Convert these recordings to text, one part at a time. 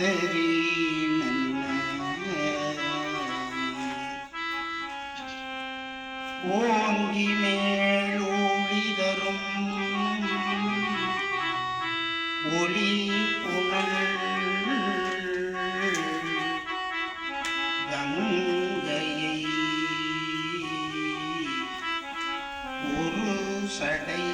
தெரி ஓங்கி மேலூழி தரும் ஒளி புனல் கங்கையை ஒரு சடை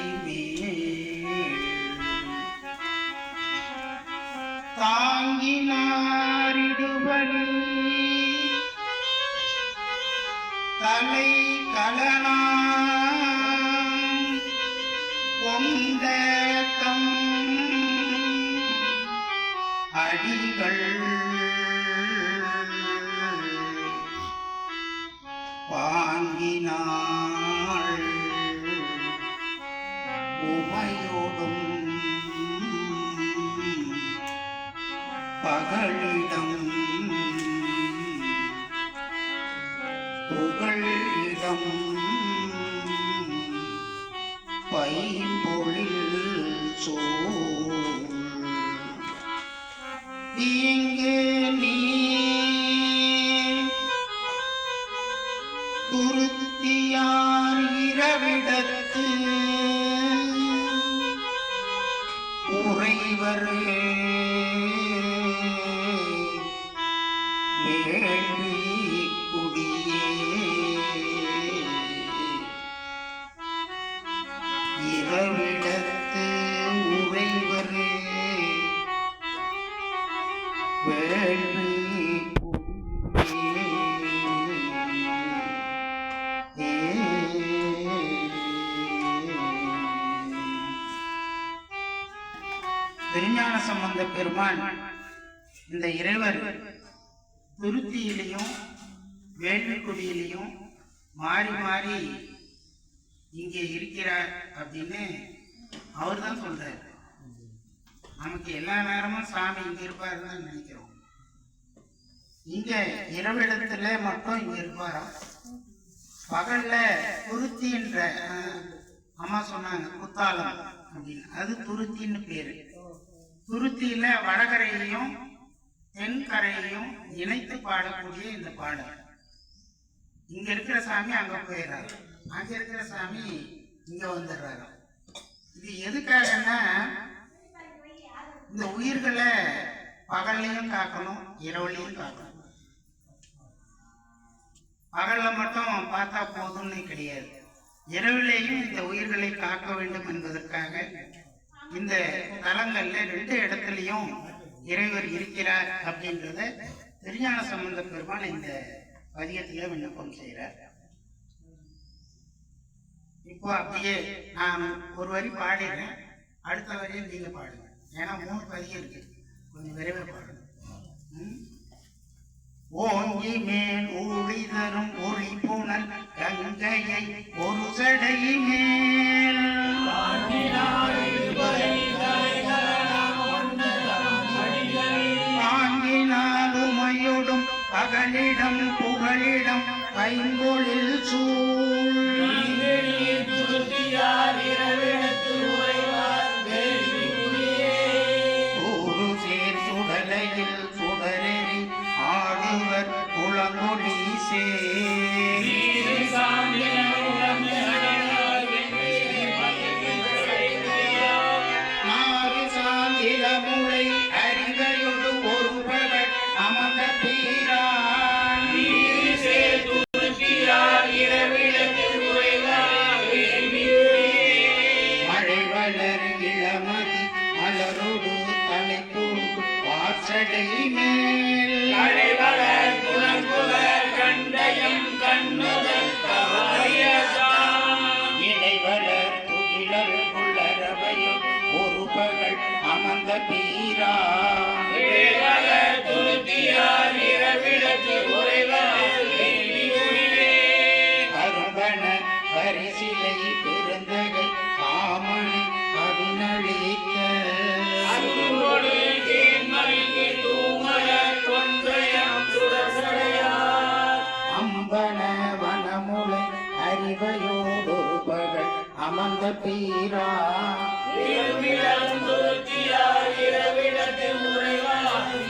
தாங்கினாரிடுபடி தலை கலனாம் கொண்ட தம் அடிகள் வாங்கினாள் உமையோடும் பகலிடம் புகழிடம் பைம்பொழில் சோழ் இங்கு நீ துருத்தியார் இரவிடத்து உறைவர் வேள்வி குடியே இரவிடத்து உறைவர் வேள்வி திருஞான சம்பந்த பெருமான் இந்த இறைவர் துருத்தியிலையும் வேள்விக்குடியிலையும் மாறி மாறி இங்கே இருக்கிறார் அப்படின்னு அவர் தான் சொல்றார். நமக்கு எல்லா நேரமும் சாமி இங்க இருப்பாருன்னு தான் நினைக்கிறோம். இங்க இரவிடத்துல மட்டும் இங்க இருப்பாராம். பகல்ல துருத்தி என்ற அம்மா சொன்னாங்க குத்தாலம் அப்படின்னு, அது துருத்தின்னு பேரு. துருத்தியில வடகரையையும் தென்கரையையும் இணைத்து பாடக்கூடிய இந்த பாடல். இங்க இருக்கிற சாமி அங்க போயிடுறாரு, அங்க இருக்கிற சாமி இங்க வந்துடுறாரு. இது எதுக்காகன்னா இந்த உயிர்களை பகல்லையும் காக்கணும், இரவுலையும் காக்கணும். பகல்ல மட்டும் பார்த்தா போதும்னு கிடையாது, இரவிலேயும் இந்த உயிர்களை காக்க வேண்டும் என்பதற்காக இந்த தலங்கள்ல 2 இடத்துலையும் இறைவர் இருக்கிறார் அப்படின்றத திருஞான சம்பந்த பெருமான் இந்த பதிகத்தில விண்ணப்பம் செய்கிறார். இப்போ அப்படியே நான் ஒரு வரி பாடிடுறேன், அடுத்த வரியை நீங்க பாடுங்க. ஏன்னா 3 பதிகம் இருக்கு, கொஞ்சம் விரைவில் பாடுங்க. ஓங்கி மேல் ஊழி தரும் ஒளி புனல் கங்கையை ஒரு சடை மேல் வாங்கினாலுமையோடும் பகலிடம் புகழிடம் பைம்பொழில் சூழ் ஒரு சேர் சுடலையில் சுடரெறி ஆடுவர் குளமொழி நாறு சாந்தில முளை அறிவையொடு ஒரு பகல் அமர்ந்த பீரான் மழை வளர் இளமதி மலரோடு தலைப்போடு வாசடை மேல் இடைவளர் துகிலல் புள்ளரவையும் ஒரு பகல் அமர்ந்த பீரா கரும்பன பரிசிலை பெருந்தகை காமனை கவினழித்த அம்பன வனமுலை அறிவையோடு பகல் அமர்ந்த பீரா இரவிடத்தில் உறைவார்